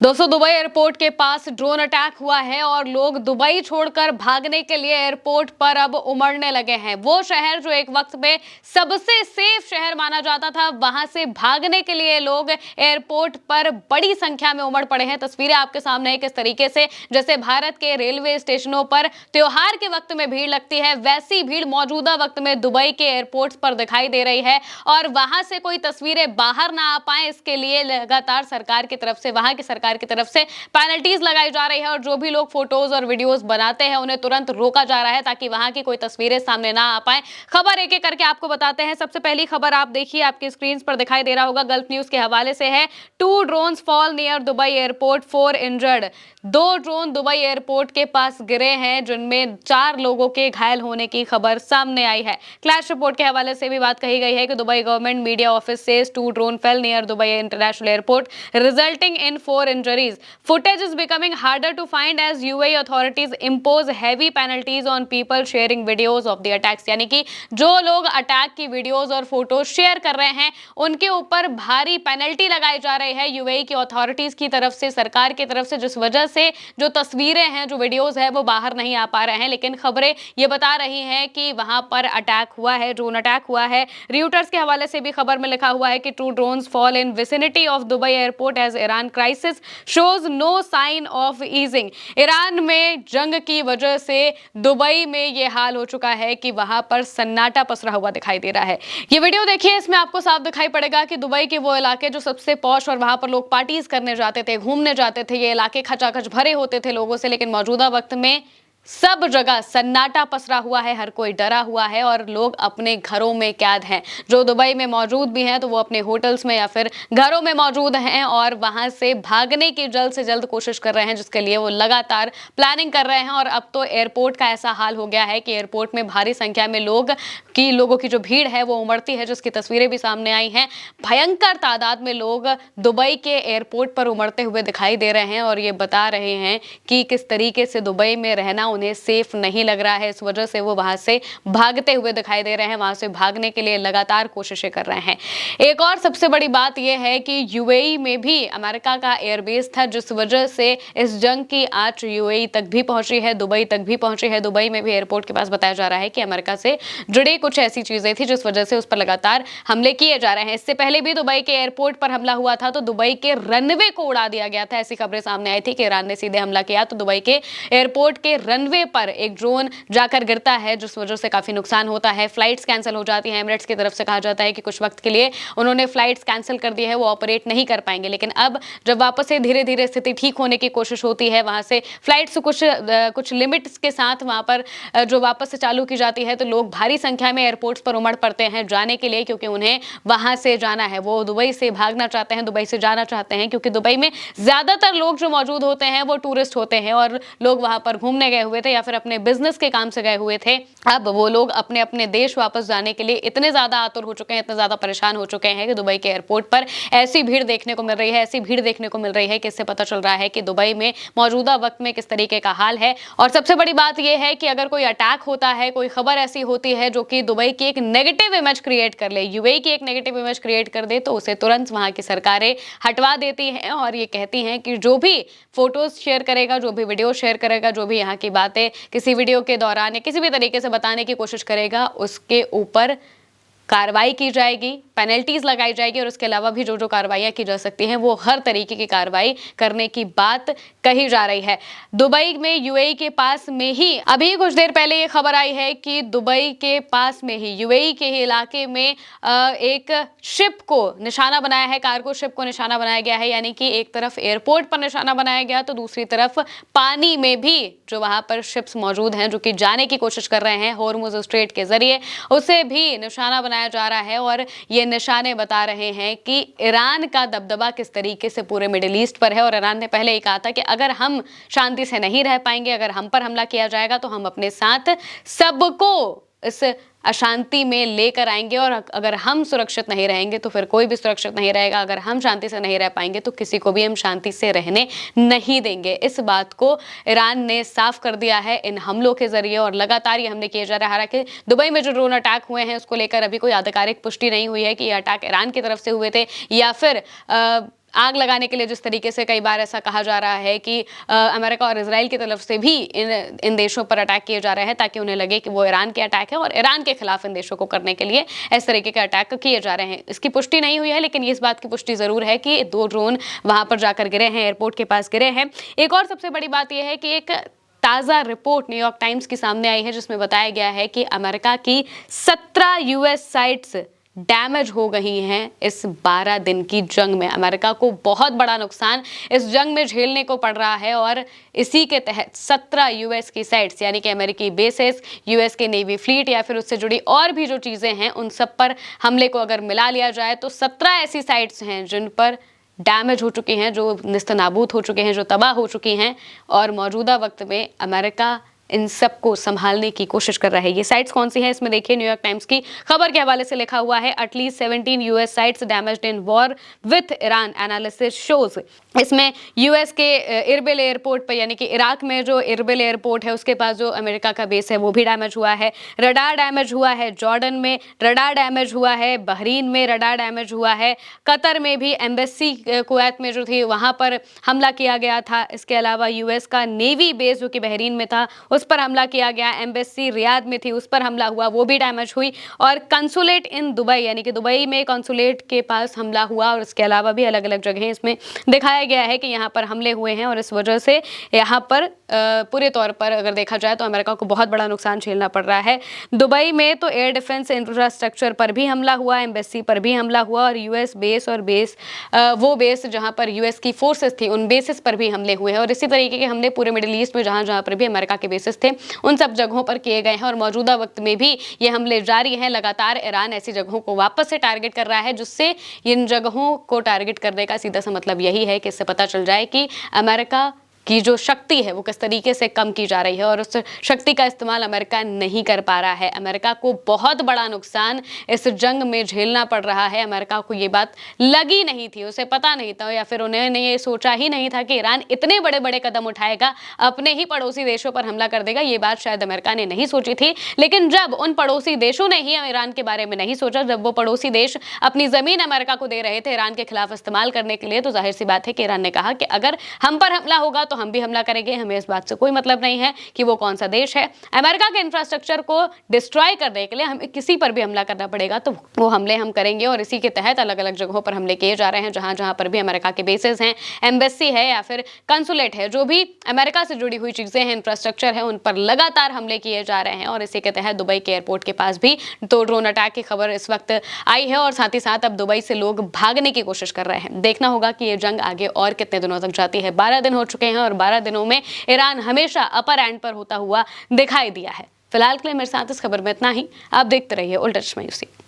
दोस्तों, Dubai airport के पास drone attack हुआ है और लोग दुबई छोड़कर भागने के लिए एयरपोर्ट पर अब उमड़ने लगे हैं। वो शहर जो एक वक्त में सबसे सेफ शहर माना जाता था, वहां से भागने के लिए लोग एयरपोर्ट पर बड़ी संख्या में उमड़ पड़े हैं। तस्वीरें आपके सामने है किस तरीके से जैसे भारत के रेलवे स्टेशनों पर त्योहार के वक्त में भीड़ लगती है, वैसी भीड़ मौजूदा वक्त में दुबई के एयरपोर्ट पर दिखाई दे रही है। और वहां से कोई तस्वीरें बाहर ना आ पाए, इसके लिए लगातार सरकार की तरफ से, वहां की सरकार की तरफ से पेनल्टीज लगाई जा रही है और जो भी लोग फोटोज और वीडियोस बनाते हैं उन्हें तुरंत रोका जा रहा है ताकि वहां की कोई तस्वीरें सामने ना आ पाए। खबर एक एक करके आपको बताते हैं। सबसे पहली खबर आप देखिए, आपकी स्क्रीन पर दिखाई दे रहा होगा, गल्फ न्यूज के हवाले से है। 2 drones fall near Dubai airport, 4 injured. 2 drone Dubai airport के पास गिरे हैं जिनमें 4 लोगों के घायल होने की खबर सामने आई है। क्लैश रिपोर्ट के हवाले से भी बात कही गई है कि दुबई गवर्नमेंट मीडिया ऑफिस से 2 drone fail near Dubai international airport resulting in 4 injuries. Footage is becoming harder to find as UAE authorities impose heavy penalties on people sharing videos of the attacks. यानी कि जो लोग attack की videos और photos share कर रहे हैं उनके ऊपर भारी पेनल्टी लगाई जा रही है यूएई की अथॉरिटीज की तरफ से, सरकार की तरफ से, जिस वजह से जो तस्वीरें हैं, जो वीडियोस है वो बाहर नहीं आ पा रहे हैं। लेकिन खबरें ये बता रही हैं कि वहां पर अटैक हुआ है, ड्रोन अटैक हुआ है। रियूटर्स के हवाले से भी खबर में लिखा हुआ है कि 2 drones fall in vicinity of Dubai airport as Iran crisis shows no sign of easing. Iran में जंग की वजह से दुबई में यह हाल हो चुका है कि वहां पर सन्नाटा पसरा हुआ दिखाई दे रहा है। ये वीडियो देखिए, इसमें आपको साफ दिखाई पड़ेगा कि दुबई के वो इलाके जो सबसे पॉश और वहां पर लोग पार्टीज करने जाते थे, घूमने जाते थे, ये इलाके खचाखच भरे होते थे लोगों से, लेकिन मौजूदा वक्त में सब जगह सन्नाटा पसरा हुआ है, हर कोई डरा हुआ है और लोग अपने घरों में कैद हैं। जो दुबई में मौजूद भी हैं तो वो अपने होटल्स में या फिर घरों में मौजूद हैं और वहां से भागने की जल्द से जल्द कोशिश कर रहे हैं, जिसके लिए वो लगातार प्लानिंग कर रहे हैं। और अब तो एयरपोर्ट का ऐसा हाल हो गया है कि एयरपोर्ट में भारी संख्या में लोगों की जो भीड़ है वो उमड़ती है, जिसकी तस्वीरें भी सामने आई हैं। भयंकर तादाद में लोग दुबई के एयरपोर्ट पर उमड़ते हुए दिखाई दे रहे हैं और ये बता रहे हैं कि किस तरीके से दुबई में रहना उन्हें सेफ नहीं लग रहा है। इस वजह से वो वहां से भागते हुए दिखाई दे रहे हैं, वहां से भागने के लिए लगातार कोशिशें कर रहे हैं। एक और सबसे बड़ी बात यह है कि यूएई में भी अमेरिका का एयरबेस था, जिस वजह से इस जंग की आंच यूएई तक भी पहुंची है, दुबई तक भी पहुंची है। दुबई में भी एयरपोर्ट के पास बताया जा रहा है कि अमेरिका से जुड़ी कुछ ऐसी चीजें थी जिस वजह से उस पर लगातार हमले किए जा रहे हैं। इससे पहले भी दुबई के एयरपोर्ट पर हमला हुआ था तो दुबई के रनवे को उड़ा दिया गया था। ऐसी खबरें सामने आई थी कि ईरान ने सीधे हमला किया तो दुबई के एयरपोर्ट के रनवे पर एक ड्रोन जाकर गिरता है, जिस वजह से काफी नुकसान होता है, फ्लाइट्स कैंसिल हो जाती हैं। एमिरेट्स की तरफ से कहा जाता है कि कुछ वक्त के लिए उन्होंने फ्लाइट्स कैंसिल कर दी है, वो ऑपरेट नहीं कर पाएंगे। लेकिन अब जब वापस से धीरे धीरे स्थिति ठीक होने की कोशिश होती है, वहां से फ्लाइट्स कुछ लिमिट्स के साथ वहां पर जो वापस से चालू की जाती है, तो लोग भारी संख्या में एयरपोर्ट्स पर उमड़ पड़ते हैं जाने के लिए, क्योंकि उन्हें वहां से जाना है। वो दुबई से भागना चाहते हैं, दुबई से जाना चाहते हैं, क्योंकि दुबई में ज्यादातर लोग जो मौजूद होते हैं वो टूरिस्ट होते हैं और लोग वहां पर घूमने गए हुए थे या फिर अपने बिजनेस के काम से गए हुए थे। अब वो लोग अपने अपने देश वापस जाने के लिए इतने ज्यादा आतुर हो चुके हैं, इतने ज्यादा परेशान हो चुके हैं कि दुबई के एयरपोर्ट पर ऐसी भीड़ देखने को मिल रही है, ऐसी भीड़ देखने को मिल रही है कि इससे पता चल रहा है कि दुबई में मौजूदा वक्त में किस तरीके का हाल है। और सबसे बड़ी बात यह है कि अगर कोई अटैक होता है, कोई खबर ऐसी होती है जो कि दुबई की एक नेगेटिव इमेज क्रिएट कर ले, यूएई की एक नेगेटिव इमेज क्रिएट कर दे, तो उसे तुरंत वहां की सरकारें हटवा देती हैं और ये कहती हैं कि जो भी फोटोज शेयर करेगा, जो भी वीडियो शेयर करेगा, जो भी यहाँ की बातें किसी वीडियो के दौरान या किसी भी तरीके से बताने की कोशिश करेगा, उसके ऊपर कार्रवाई की जाएगी, पेनल्टीज लगाई जाएगी और उसके अलावा भी जो जो कार्रवाइयां की जा सकती हैं वो हर तरीके की कार्रवाई करने की बात कही जा रही है। दुबई में यूएई के पास में ही अभी कुछ देर पहले ये खबर आई है कि दुबई के पास में ही यूएई के ही इलाके में एक शिप को निशाना बनाया है, कार्गो शिप को निशाना बनाया गया है। यानी कि एक तरफ एयरपोर्ट पर निशाना बनाया गया तो दूसरी तरफ पानी में भी जो वहां पर शिप्स मौजूद हैं जो कि जाने की कोशिश कर रहे हैं हॉर्मुज स्ट्रेट के जरिए, उसे भी निशाना बनाया जा रहा है। और ये निशाने बता रहे हैं कि ईरान का दबदबा किस तरीके से पूरे मिडिल ईस्ट पर है। और ईरान ने पहले ही कहा था कि अगर हम शांति से नहीं रह पाएंगे, अगर हम पर हमला किया जाएगा तो हम अपने साथ सबको इस अशांति में लेकर आएंगे और अगर हम सुरक्षित नहीं रहेंगे तो फिर कोई भी सुरक्षित नहीं रहेगा। अगर हम शांति से नहीं रह पाएंगे तो किसी को भी हम शांति से रहने नहीं देंगे। इस बात को ईरान ने साफ कर दिया है इन हमलों के जरिए और लगातार ये हमले किए जा रहे हैं। हालांकि दुबई में जो ड्रोन अटैक हुए हैं उसको लेकर अभी कोई आधिकारिक पुष्टि नहीं हुई है कि ये अटैक ईरान की तरफ से हुए थे या फिर आग लगाने के लिए जिस तरीके से कई बार ऐसा कहा जा रहा है कि अमेरिका और इजराइल की तरफ से भी इन देशों पर अटैक किए जा रहे हैं ताकि उन्हें लगे कि वो ईरान के अटैक है और ईरान के खिलाफ इन देशों को करने के लिए इस तरीके के अटैक किए जा रहे हैं। इसकी पुष्टि नहीं हुई है, लेकिन इस बात की पुष्टि जरूर है कि 2 ड्रोन वहां पर जाकर गिरे हैं, एयरपोर्ट के पास गिरे हैं। एक और सबसे बड़ी बात यह है कि एक ताजा रिपोर्ट न्यूयॉर्क टाइम्स की सामने आई है जिसमें बताया गया है कि अमेरिका की 17 यूएस साइट्स डैमेज हो गई हैं इस 12 दिन की जंग में। अमेरिका को बहुत बड़ा नुकसान इस जंग में झेलने को पड़ रहा है और इसी के तहत 17 यूएस की साइट्स यानी कि अमेरिकी बेसेस, यूएस के नेवी फ्लीट या फिर उससे जुड़ी और भी जो चीजें हैं उन सब पर हमले को अगर मिला लिया जाए तो 17 ऐसी साइट्स हैं जिन पर डैमेज हो चुकी हैं, जो निस्तनाबूद हो चुके हैं, जो तबाह हो चुकी हैं और मौजूदा वक्त में अमेरिका इन सबको संभालने की कोशिश कर रहा है। ये साइट्स कौन सी हैं इसमें देखिए, न्यूयॉर्क टाइम्स की खबर के हवाले से लिखा हुआ है at least 17 US sites damaged in war with Iran analysis shows. इसमें यूएस के इरबिल एयरपोर्ट पर यानी कि इराक में जो इरबिल एयरपोर्ट है उसके पास जो अमेरिका का बेस है वो भी डैमेज हुआ है। रडार डैमेज हुआ है, जॉर्डन में रडार डैमेज हुआ है, बहरीन में रडार डैमेज हुआ है, कतर में भी एम्बेसी कुवैत में जो थी वहां पर हमला किया गया था। इसके अलावा यूएस का नेवी बेस जो कि बहरीन में था उस पर हमला किया गया, एम्बेसी रियाद में थी उस पर हमला हुआ, वो भी डैमेज हुई और कंसुलेट इन दुबई यानी कि दुबई में कंसुलेट के पास हमला हुआ और इसके अलावा भी अलग अलग जगह इसमें दिखाया गया है कि यहाँ पर हमले हुए हैं और इस वजह से यहाँ पर पूरे तौर पर अगर देखा जाए तो अमेरिका को बहुत बड़ा नुकसान झेलना पड़ रहा है। दुबई में तो एयर डिफेंस इंफ्रास्ट्रक्चर पर भी हमला हुआ, एम्बेसी पर भी हमला हुआ और यूएस बेस और वो बेस जहाँ पर यूएस की फोर्सेस थी उन बेसिस पर भी हमले हुए हैं और इसी तरीके के हमले पूरे मिडिल ईस्ट में जहाँ जहाँ पर भी अमेरिका के बेसिस थे उन सब जगहों पर किए गए हैं और मौजूदा वक्त में भी ये हमले जारी हैं। लगातार ईरान ऐसी जगहों को वापस से टारगेट कर रहा है जिससे इन जगहों को टारगेट करने का सीधा सा मतलब यही है कि इससे पता चल जाए कि अमेरिका की जो शक्ति है वो किस तरीके से कम की जा रही है और उस शक्ति का इस्तेमाल अमेरिका नहीं कर पा रहा है। अमेरिका को बहुत बड़ा नुकसान इस जंग में झेलना पड़ रहा है। अमेरिका को ये बात लगी नहीं थी, उसे पता नहीं था या फिर उन्होंने ये सोचा ही नहीं था कि ईरान इतने बड़े बड़े कदम उठाएगा, अपने ही पड़ोसी देशों पर हमला कर देगा। ये बात शायद अमेरिका ने नहीं सोची थी, लेकिन जब उन पड़ोसी देशों ने ही ईरान के बारे में नहीं सोचा, जब वो पड़ोसी देश अपनी जमीन अमेरिका को दे रहे थे ईरान के खिलाफ इस्तेमाल करने के लिए, तो जाहिर सी बात है कि ईरान ने कहा कि अगर हम पर हमला होगा तो हम भी हमला करेंगे, हमें इस बात से कोई मतलब नहीं है कि वो कौन सा देश है। अमेरिका के इंफ्रास्ट्रक्चर को डिस्ट्रॉय करने के लिए हमें किसी पर भी हमला करना पड़ेगा तो वो हमले हम करेंगे और इसी के तहत अलग अलग जगहों पर हमले किए जा रहे हैं जहां जहां पर भी अमेरिका के बेसेस हैं, एम्बेसी है या फिर कंसुलेट है, जो भी अमेरिका से जुड़ी हुई चीजें हैं, इंफ्रास्ट्रक्चर है, उन पर लगातार हमले किए जा रहे हैं और इसी के तहत दुबई के एयरपोर्ट के पास भी 2 ड्रोन अटैक की खबर इस वक्त आई है और साथ ही साथ अब दुबई से लोग भागने की कोशिश कर रहे हैं। देखना होगा कि ये जंग आगे और कितने दिनों तक जाती है। 12 दिन हो चुके हैं और 12 दिनों में ईरान हमेशा अपर एंड पर होता हुआ दिखाई दिया है। फिलहाल के लिए मेरे साथ इस खबर में इतना ही। आप देखते रहिए उल्टा चश्मा यूसी।